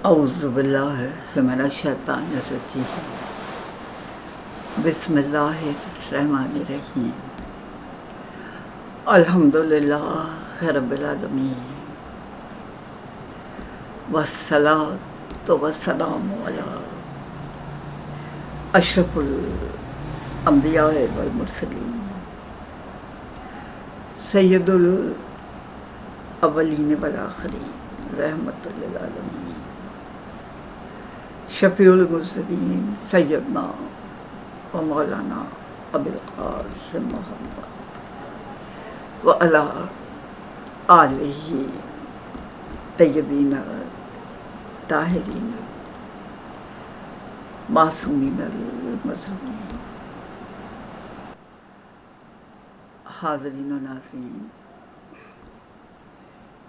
اعوذ باللہ من الشیطان الرجیم بسم اللہ الرحمن الرحیم الحمدللہ رب العالمین والصلاۃ والسلام علی اشرف الانبیاء والمرسلین سید الاولین والآخرین رحمت للعالمین شفیع المذنبین سیدنا و مولانا ابی القاسم محمد وعلی آلہ طیبین طاہرین معصومین المظلومین۔ حاضرین و ناظرین،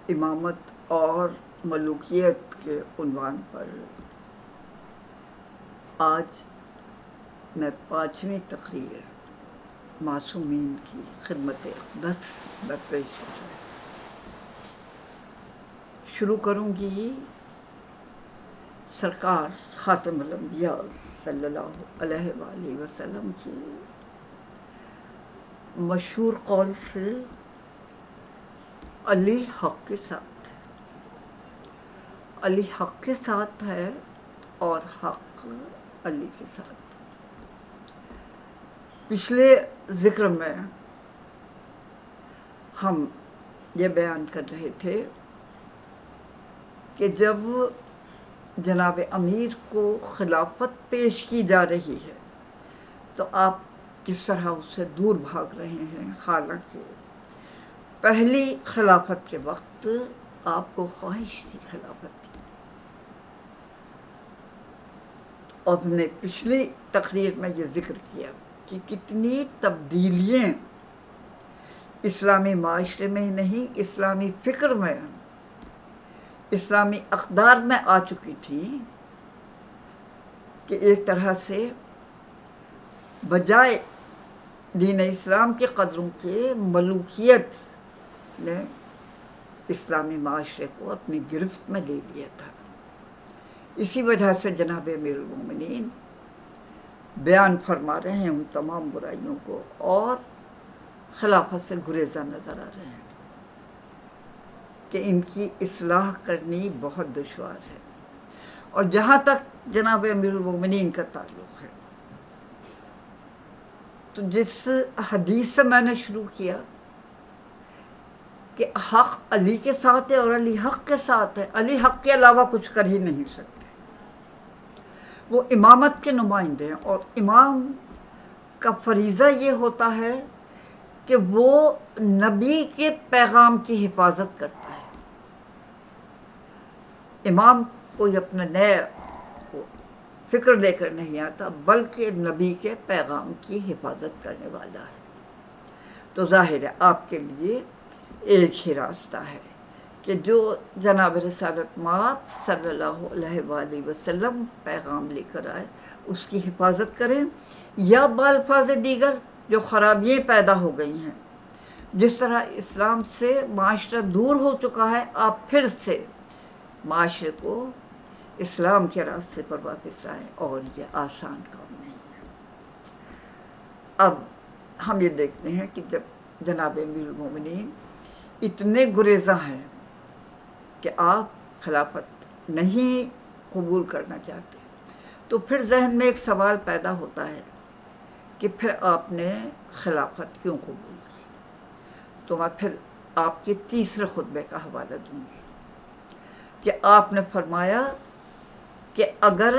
امامت اور ملوکیت کے عنوان پر آج میں 5ویں تقریر معصومین کی خدمت اقدس میں پیش شروع کروں گی سرکار خاتم الانبیاء صلی اللہ علیہ وآلہ وسلم کی مشہور قول سے، علی حق کے ساتھ ہے، علی حق کے ساتھ ہے اور حق علی کے ساتھ۔ پچھلے ذکر میں ہم یہ بیان کر رہے تھے کہ جب جناب امیر کو خلافت پیش کی جا رہی ہے تو آپ کس طرح اس سے دور بھاگ رہے ہیں، حالانکہ پہلی خلافت کے وقت آپ کو خواہش تھی خلافت کی۔ اور ہم نے پچھلی تقریر میں یہ ذکر کیا کہ کتنی تبدیلیاں اسلامی معاشرے میں ہی نہیں، اسلامی فکر میں، اسلامی اقدار میں آ چکی تھی کہ ایک طرح سے بجائے دین اسلام کے قدروں کے ملوکیت نے اسلامی معاشرے کو اپنی گرفت میں لے لیا تھا۔ اسی وجہ سے جناب امیر المومنین بیان فرما رہے ہیں ان تمام برائیوں کو اور خلافت سے گریزاں نظر آ رہے ہیں کہ ان کی اصلاح کرنی بہت دشوار ہے۔ اور جہاں تک جناب امیر المومنین کا تعلق ہے تو جس حدیث سے میں نے شروع کیا کہ حق علی کے ساتھ ہے اور علی حق کے ساتھ ہے، علی حق کے علاوہ کچھ کر ہی نہیں سکتے، وہ امامت کے نمائندے ہیں۔ اور امام کا فریضہ یہ ہوتا ہے کہ وہ نبی کے پیغام کی حفاظت کرتا ہے۔ امام کوئی اپنا نئے فکر لے کر نہیں آتا بلکہ نبی کے پیغام کی حفاظت کرنے والا ہے۔ تو ظاہر ہے آپ کے لیے ایک ہی راستہ ہے کہ جو جناب رسالت مآب صلی اللہ علیہ وآلہ وسلم پیغام لے کر آئے اس کی حفاظت کریں، یا بالفاظ دیگر جو خرابیاں پیدا ہو گئی ہیں، جس طرح اسلام سے معاشرہ دور ہو چکا ہے، آپ پھر سے معاشرے کو اسلام کے راستے پر واپس آئیں، اور یہ آسان کام نہیں ہے۔ اب ہم یہ دیکھتے ہیں کہ جب جناب امیر المومنین اتنے گریزاں ہیں کہ آپ خلافت نہیں قبول کرنا چاہتے، تو پھر ذہن میں ایک سوال پیدا ہوتا ہے کہ پھر آپ نے خلافت کیوں قبول کی؟ تو میں پھر آپ کے تیسرے خطبے کا حوالہ دوں گی کہ آپ نے فرمایا کہ اگر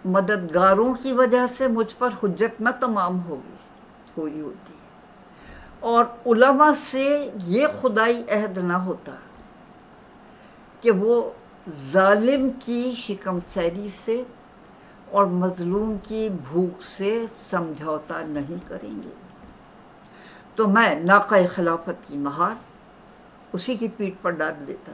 مددگاروں کی وجہ سے مجھ پر حجت نہ تمام ہوئی ہوتی اور علماء سے یہ خدائی عہد نہ ہوتا کہ وہ ظالم کی شکم سیری سے اور مظلوم کی بھوک سے سمجھوتا نہیں کریں گے، تو میں ناقہ خلافت کی مہار اسی کی پیٹھ پر ڈال دیتا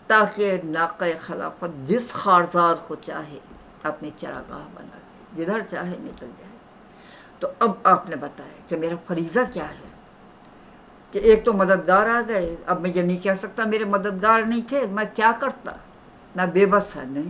تاکہ ناقہ خلافت جس خارزار کو چاہے اپنی چراگاہ بنا دے، جدھر چاہے نکل جائے۔ تو اب آپ نے بتایا کہ میرا فریضہ کیا ہے، کہ ایک تو مددگار آ گئے، اب میں یہ نہیں کہہ سکتا میرے مددگار نہیں تھے، میں کیا کرتا، میں بے بس ہے نہیں،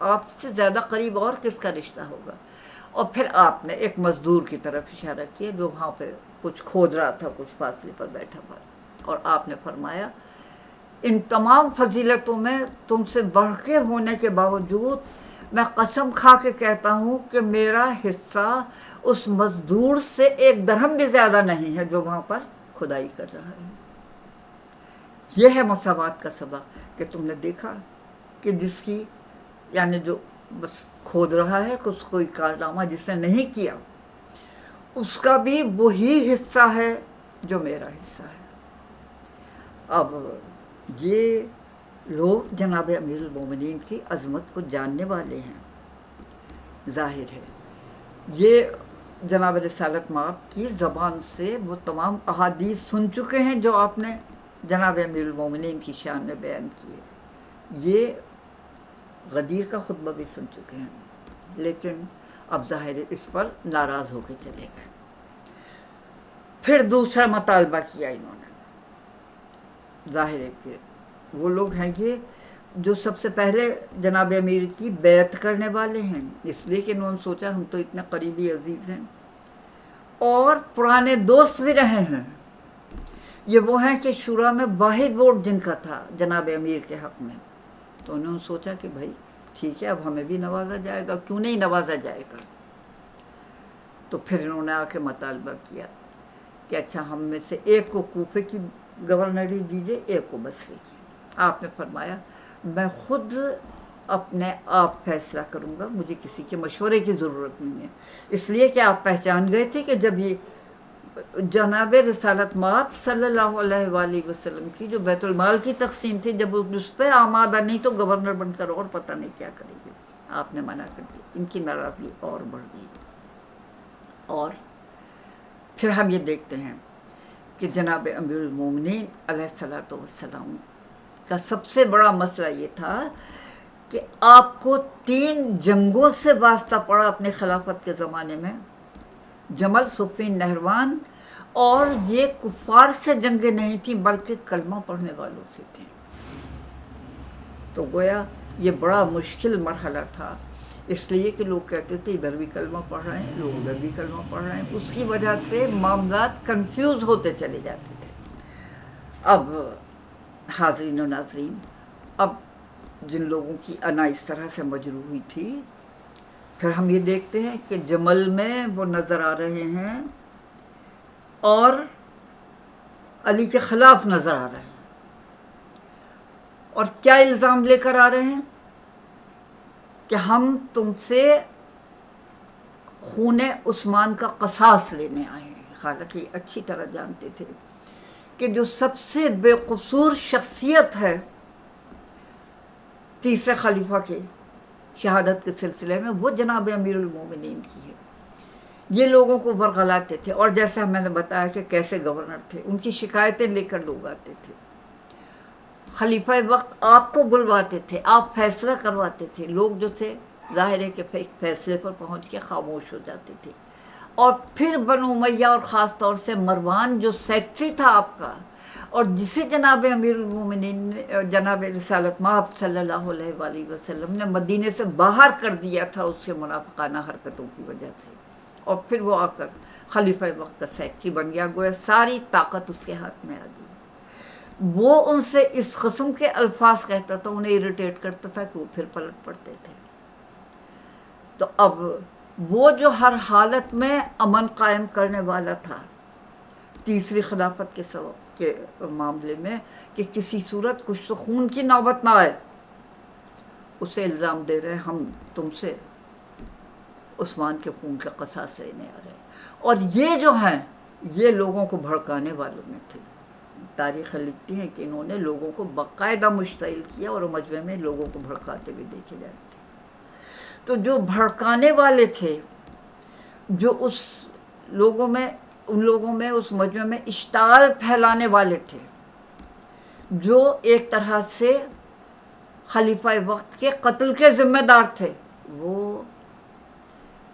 آپ سے زیادہ قریب اور کس کا رشتہ ہوگا؟ اور پھر آپ نے ایک مزدور کی طرف اشارہ کیا جو وہاں پہ کچھ کھود رہا تھا، کچھ فاصلے پر بیٹھا ہوا، اور آپ نے فرمایا ان تمام فضیلتوں میں تم سے بڑھ کے ہونے کے باوجود میں قسم کھا کے کہتا ہوں کہ میرا حصہ اس مزدور سے 1 درہم بھی زیادہ نہیں ہے جو وہاں پر کھدائی کر رہا ہے۔ یہ ہے مساوات کا سبق کہ تم نے دیکھا کہ جس کی یعنی جو بس کھود رہا ہے، کچھ کوئی کارنامہ جس نے نہیں کیا، اس کا بھی وہی حصہ ہے جو میرا حصہ ہے۔ اب یہ لوگ جناب امیر المومنین کی عظمت کو جاننے والے ہیں، ظاہر ہے یہ جناب رسالت مآب کی زبان سے وہ تمام احادیث سن چکے ہیں جو آپ نے جناب امیر المومنین کی شان میں بیان کیے، یہ غدیر کا خطبہ بھی سن چکے ہیں، لیکن اب ظاہر ہے اس پر ناراض ہو کے چلے گئے۔ پھر دوسرا مطالبہ کیا انہوں نے، ظاہر ہے کہ وہ لوگ ہیں یہ جو سب سے پہلے جناب امیر کی بیعت کرنے والے ہیں، اس لیے کہ انہوں نے سوچا ہم تو اتنے قریبی عزیز ہیں اور پرانے دوست بھی رہے ہیں۔ یہ وہ ہیں کہ شورا میں واحد ووٹ جن کا تھا جناب امیر کے حق میں، تو انہوں نے سوچا کہ بھائی ٹھیک ہے اب ہمیں بھی نوازا جائے گا، کیوں نہیں نوازا جائے گا۔ تو پھر انہوں نے آ کے مطالبہ کیا کہ اچھا ہم میں سے ایک کو کوفے کی گورنری دیجیے، ایک کو بصرے کی۔ آپ نے فرمایا میں خود اپنے آپ فیصلہ کروں گا، مجھے کسی کے مشورے کی ضرورت نہیں ہے، اس لیے کہ آپ پہچان گئے تھے کہ جب یہ جناب رسالت مآب صلی اللہ علیہ وآلہ وسلم کی جو بیت المال کی تقسیم تھی، جب اس پہ آمادہ نہیں تو گورنر بن کر اور پتہ نہیں کیا کرے گی، آپ نے منع کر دیا۔ ان کی ناراضگی اور بڑھ گئی، اور پھر ہم یہ دیکھتے ہیں کہ جناب امیر المومنین علیہ الصلوۃ والسلام کا سب سے بڑا مسئلہ یہ تھا کہ آپ کو 3 جنگوں سے واسطہ پڑا اپنے خلافت کے زمانے میں، جمل، صفین، نہروان، اور یہ کفار سے جنگیں نہیں تھیں بلکہ کلمہ پڑھنے والوں سے تھیں۔ تو گویا یہ بڑا مشکل مرحلہ تھا، اس لیے کہ لوگ کہتے تھے ادھر بھی کلمہ پڑھ رہے ہیں، لوگ ادھر بھی کلمہ پڑھ رہے ہیں، اس کی وجہ سے معاملات کنفیوز ہوتے چلے جاتے تھے۔ اب حاضرین و ناظرین، اب جن لوگوں کی انا اس طرح سے مجروح ہوئی تھی، پھر ہم یہ دیکھتے ہیں کہ جمل میں وہ نظر آ رہے ہیں اور علی کے خلاف نظر آ رہے ہیں، اور کیا الزام لے کر آ رہے ہیں کہ ہم تم سے خون عثمان کا قصاص لینے آئے ہیں، حالانکہ اچھی طرح جانتے تھے کہ جو سب سے بے قصور شخصیت ہے تیسرے خلیفہ کے شہادت کے سلسلے میں وہ جناب امیر المومنین کی ہے۔ یہ لوگوں کو ورغلاتے تھے، اور جیسا میں نے بتایا کہ کیسے گورنر تھے، ان کی شکایتیں لے کر لوگ آتے تھے، خلیفہ وقت آپ کو بلواتے تھے، آپ فیصلہ کرواتے تھے، لوگ جو تھے ظاہر ہے کہ فیصلے پر پہنچ کے خاموش ہو جاتے تھے۔ اور پھر بنو امیہ اور خاص طور سے مروان جو سیکٹری تھا آپ کا، اور جسے جناب امیر المومنین جناب رسالت مآب صلی اللہ علیہ وآلہ وسلم نے مدینے سے باہر کر دیا تھا اس کے منافقانہ حرکتوں کی وجہ سے، اور پھر وہ آ کر خلیفہ وقت کا سیکٹری بن گیا، گویا ساری طاقت اس کے ہاتھ میں آ گئی۔ وہ ان سے اس قسم کے الفاظ کہتا تھا، انہیں اریٹیٹ کرتا تھا کہ وہ پھر پلٹ پڑتے تھے۔ تو اب وہ جو ہر حالت میں امن قائم کرنے والا تھا تیسری خلافت کے معاملے میں کہ کسی صورت کچھ تو خون کی نوبت نہ آئے، اسے الزام دے رہے ہم تم سے عثمان کے خون کا قصاص لینے آ رہے ہیں، اور یہ جو ہیں یہ لوگوں کو بھڑکانے والوں میں تھے۔ تاریخ لکھتی ہے کہ انہوں نے لوگوں کو باقاعدہ مشتعل کیا اور مجمع میں لوگوں کو بھڑکاتے ہوئے دیکھے جاتے تھے۔ تو جو بھڑکانے والے تھے، جو ان لوگوں میں اس مجمع میں اشتعال پھیلانے والے تھے، جو ایک طرح سے خلیفہ وقت کے قتل کے ذمہ دار تھے، وہ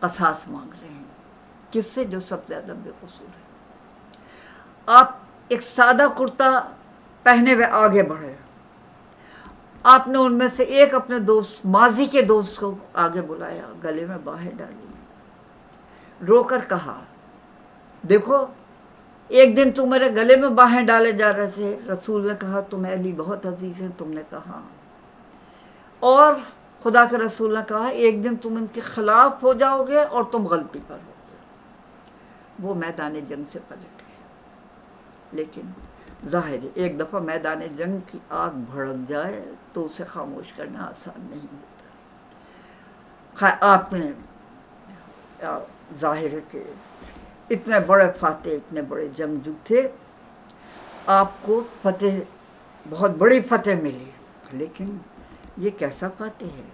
قصاص مانگ رہے ہیں، جس سے جو سب سے زیادہ بے قصور ہے۔ آپ ایک سادہ کرتا پہنے ہوئے آگے بڑھے، آپ نے ان میں سے ایک اپنے دوست، ماضی کے دوست کو آگے بلایا، گلے میں باہیں ڈالی، رو کر کہا دیکھو ایک دن تم میرے گلے میں باہیں ڈالے جا رہے تھے، رسول نے کہا تمہیں علی بہت عزیز ہیں، تم نے کہا، اور خدا کے رسول نے کہا ایک دن تم ان کے خلاف ہو جاؤ گے اور تم غلطی پر ہو گے۔ وہ میدان جنگ سے پلٹ گئے، لیکن ظاہر ہے ایک دفعہ میدان جنگ کی آگ بھڑک جائے تو اسے خاموش کرنا آسان نہیں ہوتا۔ آپ نے ظاہر ہے کہ اتنے بڑے فاتح، اتنے بڑے جنگجو تھے، آپ کو فتح، بہت بڑی فتح ملی، لیکن یہ کیسا فاتح ہے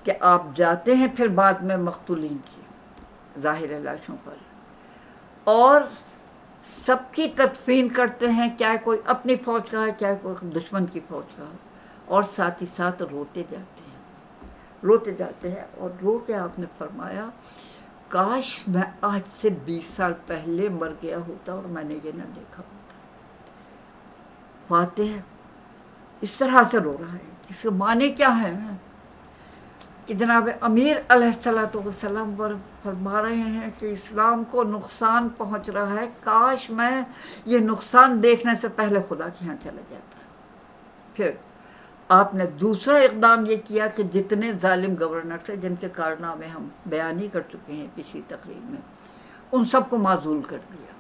کہ آپ جاتے ہیں پھر بعد میں مقتولین کی ظاہر لاشوں پر اور سب کی تدفین کرتے ہیں، چاہے کوئی اپنی فوج کا ہے چاہے کوئی دشمن کی فوج کا ہے، اور ساتھ ہی ساتھ روتے جاتے ہیں اور رو کے آپ نے فرمایا کاش میں آج سے 20 سال پہلے مر گیا ہوتا اور میں نے یہ نہ دیکھا ہوتا۔ فاتح اس طرح سے رو رہا ہے، اس کے معنی کیا ہے کہ جناب امیر علیہ السلام فرما رہے ہیں کہ اسلام کو نقصان پہنچ رہا ہے، کاش میں یہ نقصان دیکھنے سے پہلے خدا کے ہاں چلا جاتا۔ پھر آپ نے دوسرا اقدام یہ کیا کہ جتنے ظالم گورنر تھے جن کے کارنامے ہم بیان ہی کر چکے ہیں پچھلی تقریر میں، ان سب کو معزول کر دیا۔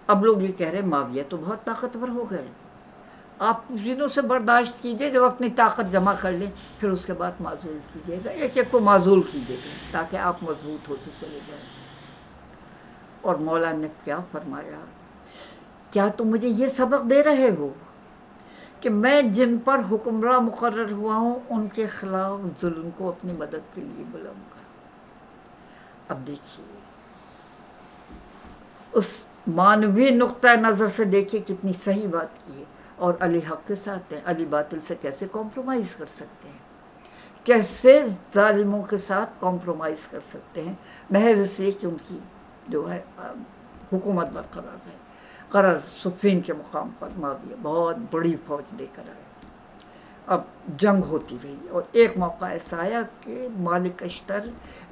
اب لوگ یہ کہہ رہے معاویہ تو بہت طاقتور ہو گئے، آپ کچھ دنوں سے برداشت کیجئے، جب اپنی طاقت جمع کر لیں پھر اس کے بعد معزول کیجئے گا، ایک ایک کو معزول کیجئے گا تاکہ آپ مضبوط ہوتے چلے جائیں۔ اور مولا نے کیا فرمایا، کیا تم مجھے یہ سبق دے رہے ہو کہ میں جن پر حکمراں مقرر ہوا ہوں ان کے خلاف ظلم کو اپنی مدد کے لیے بلاؤں گا۔ اب دیکھیے اس مانوی نقطہ نظر سے دیکھیے کتنی صحیح بات کی ہے، اور علی حق کے ساتھ ہیں، علی باطل سے کیسے کمپرومائز کر سکتے ہیں، کیسے ظالموں کے ساتھ کمپرومائز کر سکتے ہیں، محض اس لیے کہ ان کی جو ہے حکومت برقرار ہے۔ قرار صفین کے مقام پر معاویہ بہت بڑی فوج لے کر آئے، اب جنگ ہوتی رہی، اور ایک موقع ایسا آیا کہ مالک اشتر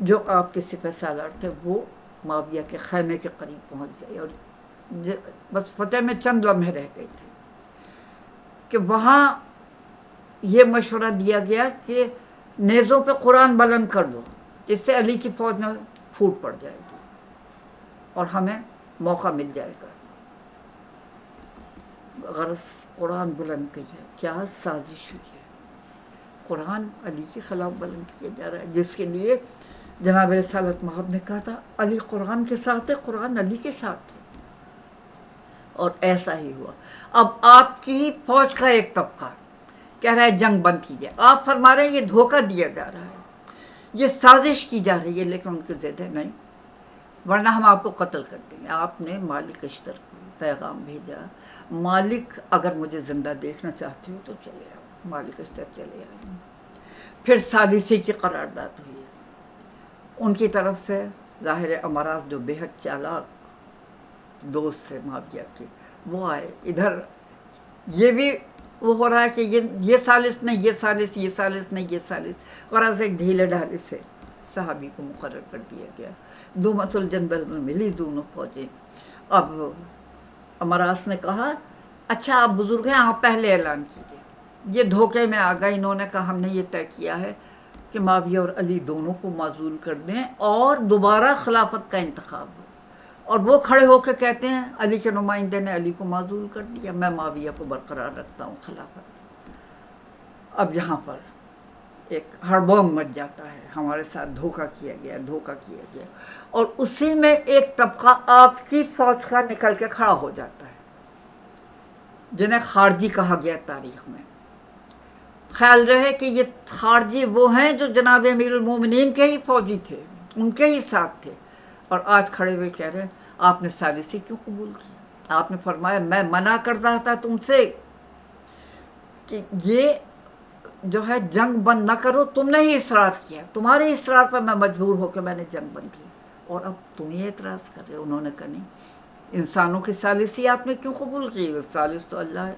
جو آپ کے سپہ سالار تھے وہ معاویہ کے خیمے کے قریب پہنچ گئے، اور بس فتح میں چند لمحے رہ گئے تھے کہ وہاں یہ مشورہ دیا گیا کہ نیزوں پہ قرآن بلند کر دو، جس سے علی کی فوج میں پھوٹ پڑ جائے گی اور ہمیں موقع مل جائے گا۔ غرض قرآن بلند کیا ہے، کیا سازش ہوئی ہے، قرآن علی کے خلاف بلند کیا جا رہا ہے، جس کے لیے جناب رسالت مآب نے کہا تھا علی قرآن کے ساتھ ہے، قرآن علی کے ساتھ ہے، اور ایسا ہی ہوا۔ اب آپ کی فوج کا ایک طبقہ کہہ رہا ہے جنگ بند کیجیے، آپ فرما رہے ہیں یہ دھوکہ دیا جا رہا ہے، یہ سازش کی جا رہی ہے، لیکن ان کی ضد ہے نہیں، ورنہ ہم آپ کو قتل کر دیں گے۔ آپ نے مالک اشتر کو پیغام بھیجا، مالک اگر مجھے زندہ دیکھنا چاہتے ہو تو چلے آؤ، مالک اشتر چلے آئے۔ پھر ثالثی کی قرارداد ہوئی، ان کی طرف سے ظاہر امراض جو بے حد چالاک دوست تھے معاویہ کے وہ آئے، ادھر یہ بھی وہ ہو رہا ہے کہ یہ ثالث نہیں، یہ ثالث، یہ ثالث نہیں، یہ ثالث، غرض ایک ڈھیلے ڈھالے سے صحابی کو مقرر کر دیا گیا۔ دومت الجندل میں ملی دونوں فوجیں۔ اب امراض نے کہا اچھا آپ بزرگ ہیں، آپ پہلے اعلان کیجیے۔ یہ دھوکے میں آ گئے، انہوں نے کہا ہم نے یہ طے کیا ہے کہ معاویہ اور علی دونوں کو معزول کر دیں اور دوبارہ خلافت کا انتخاب ہو، اور وہ کھڑے ہو کے کہتے ہیں علی کے نمائندے نے علی کو معزول کر دیا، میں معاویہ کو برقرار رکھتا ہوں خلافت۔ اب یہاں پر ایک ہڑبونگ مچ جاتا ہے، ہمارے ساتھ دھوکہ کیا گیا، دھوکہ کیا گیا، اور اسی میں ایک طبقہ آپ کی فوج کا نکل کے کھڑا ہو جاتا ہے جنہیں خارجی کہا گیا تاریخ میں۔ خیال رہے کہ یہ خارجی وہ ہیں جو جناب امیر المومنین کے ہی فوجی تھے، ان کے ہی ساتھ تھے، اور آج کھڑے ہوئے کہہ رہے ہیں آپ نے ثالثی کیوں قبول کی؟ آپ نے فرمایا میں منع کرتا تھا تم سے کہ یہ جو ہے جنگ بند نہ کرو، تم نے ہی اصرار کیا، تمہارے اصرار پر میں مجبور ہو کے میں نے جنگ بند کی، اور اب تم یہ اعتراض کر رہے ہو۔ انہوں نے کہا نہیں، انسانوں کی ثالثی آپ نے کیوں قبول کی؟ ثالث تو اللہ ہے۔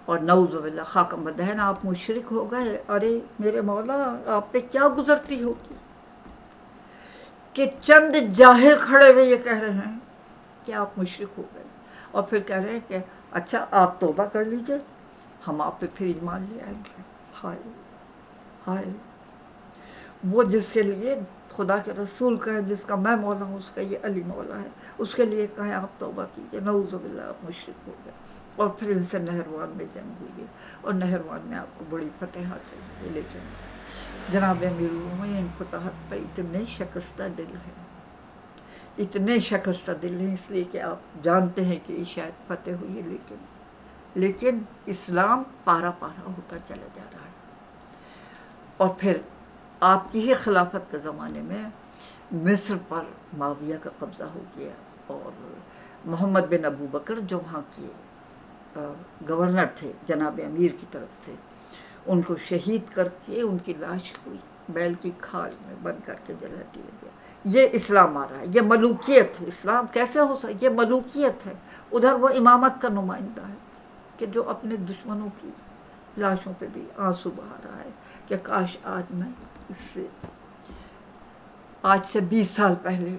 اور نعوذ باللہ خاکم بدہن آپ مشرک ہو گئے. ارے میرے مولا آپ پہ کیا گزرتی ہوگی کہ چند جاہل کھڑے ہوئے یہ کہہ رہے ہیں کہ آپ مشرک ہو گئے، اور پھر کہہ رہے ہیں کہ اچھا آپ توبہ کر لیجئے ہم آپ پہ پھر ایمان لے آئیں گے. ہائے ہائے، وہ جس کے لیے خدا کے رسول کہے جس کا میں مولا ہوں، اس کا یہ علی مولا ہے، اس کے لیے کہیں آپ توبہ کیجئے، نعوذ باللہ آپ مشرک ہو گئے. اور پھر ان سے نہروان میں جنگ ہوئی اور نہروان میں آپ کو بڑی فتح حاصل ہوئی. لیکن جناب امیر المومنین فتوحات پہ اتنے شکستہ دل ہیں، اتنے شکستہ دل ہیں، اس لیے کہ آپ جانتے ہیں کہ یہ شاید فتح ہوئی ہے، لیکن اسلام پارا پارا ہوتا چلا جا رہا ہے. اور پھر آپ کی ہی خلافت کے زمانے میں مصر پر معاویہ کا قبضہ ہو گیا، اور محمد بن ابو بکر جو وہاں کے گورنر تھے جناب امیر کی طرف سے، ان کو شہید کر کے ان کی لاش کو بیل کی کھال میں بند کر کے جلا دیا گیا. یہ اسلام آ رہا ہے، یہ ملوکیت ہے. اسلام کیسے ہو سکتا؟ یہ ملوکیت ہے. ادھر وہ امامت کا نمائندہ ہے کہ جو اپنے دشمنوں کی لاشوں پہ بھی آنسو بہا رہا ہے کہ کاش آج میں اس سے آج سے 20 سال پہلے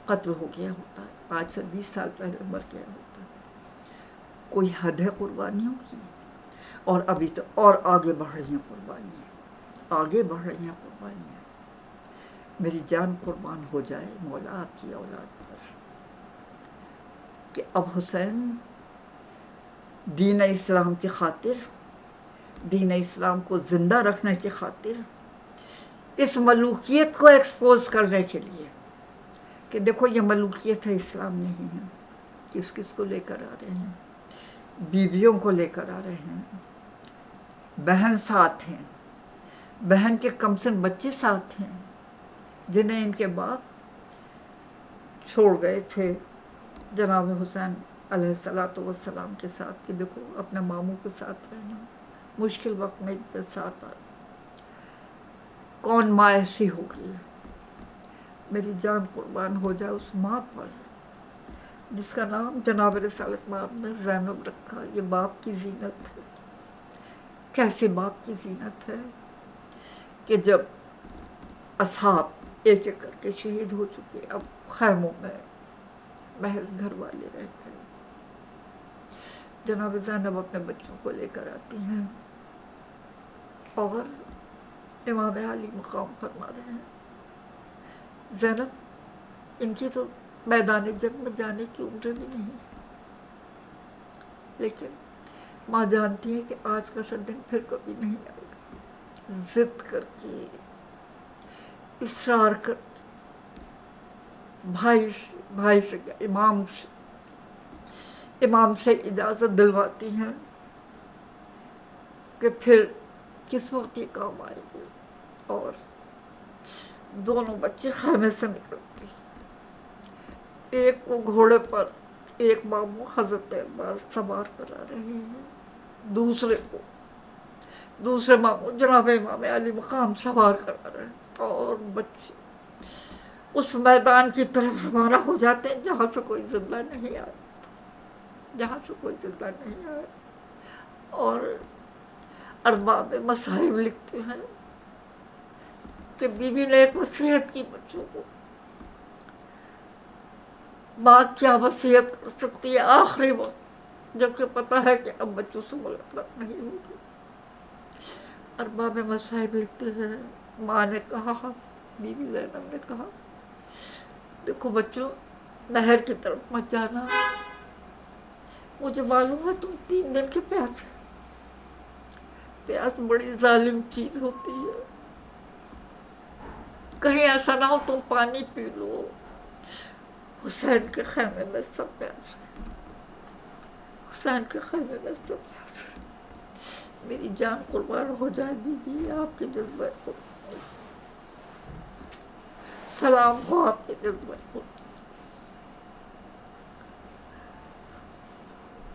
قتل ہو گیا ہوتا ہے، آج سے 20 سال پہلے مر گیا ہوتا ہے. کوئی حد ہے قربانیوں کی؟ اور ابھی تو اور آگے بڑھ رہی ہیں قربانیاں، آگے بڑھ رہی ہیں قربانیاں. میری جان قربان ہو جائے مولا آپ کی اولاد پر کہ اب حسین دین اسلام کی خاطر، دین اسلام کو زندہ رکھنے کی خاطر، اس ملوکیت کو ایکسپوز کرنے کے لیے کہ دیکھو یہ ملوکیت ہے، اسلام نہیں ہے. کس کس کو لے کر آ رہے ہیں؟ بیویوں کو لے کر آ رہے ہیں، بہن ساتھ ہیں، بہن کے کمسن بچے ساتھ ہیں جنہیں ان کے باپ چھوڑ گئے تھے جناب حسین علیہ الصلوۃ والسلام کے ساتھ کہ دیکھو اپنے ماموں کے ساتھ رہنا، مشکل وقت میں ان کے ساتھ آ. کون ماں ایسی ہوگی؟ میری جان قربان ہو جائے اس ماں پر جس کا نام جناب رسالت مآب نے زینب رکھا. یہ باپ کی زینت ہے. کیسے باپ کی زینت ہے کہ جب اصحاب ایک ایک کر کے شہید ہو چکے، اب خیموں میں محض گھر والے رہ گئے. جناب زینب اپنے بچوں کو لے کر آتی ہیں اور امام علی مقام فرما رہے ہیں. زینب ان کی تو میدان جنگ میں جانے کی عمر بھی نہیں، لیکن ماں جانتی ہے کہ آج کا سا دن پھر کبھی نہیں آئے گا. ضد کر کے، اصرار کر کے بھائی سے امام سے اجازت دلواتی ہیں کہ پھر کس وقت یہ کام آئے گی. اور دونوں بچے خیمے سے نکلتے ہیں. ایک کو گھوڑے پر ایک ماموں حضرت عباس سوار کرا رہے ہیں، دوسرے ماموں جناب امام علی مقام سوار کرا رہے ہیں، اور بچے اس میدان کی طرف روانہ ہو جاتے ہیں جہاں سے کوئی زندہ نہیں آیا، جہاں سے کوئی زندہ نہیں آیا. اور ارباب مصائب لکھتے ہیں کہ بیوی نے ایک وصیت کی بچوں کو. ماں کیا وصیت کر سکتی ہے آخری وقت جبکہ پتہ ہے کہ اب بچوں سے ملاقات نہیں ہوگی؟ ارباب مصائب لکھتے ہیں ماں نے کہا، بیوی زینب نے کہا دیکھو بچوں نہر کی طرف مت جانا، مجھے معلوم ہے تم 3 دن کے پیاسے، پیاس بڑی ظالم چیز ہوتی ہے، کہیں ایسا نہ ہو تم پانی پی لو. حسین کے خیمے میں سب پیاسے، حسین کے خیمے میں سب پیاسے. میری جان قربان ہو جائے بیوی آپ کے جذبے کو، سلام ہو آپ کے جذبے کو.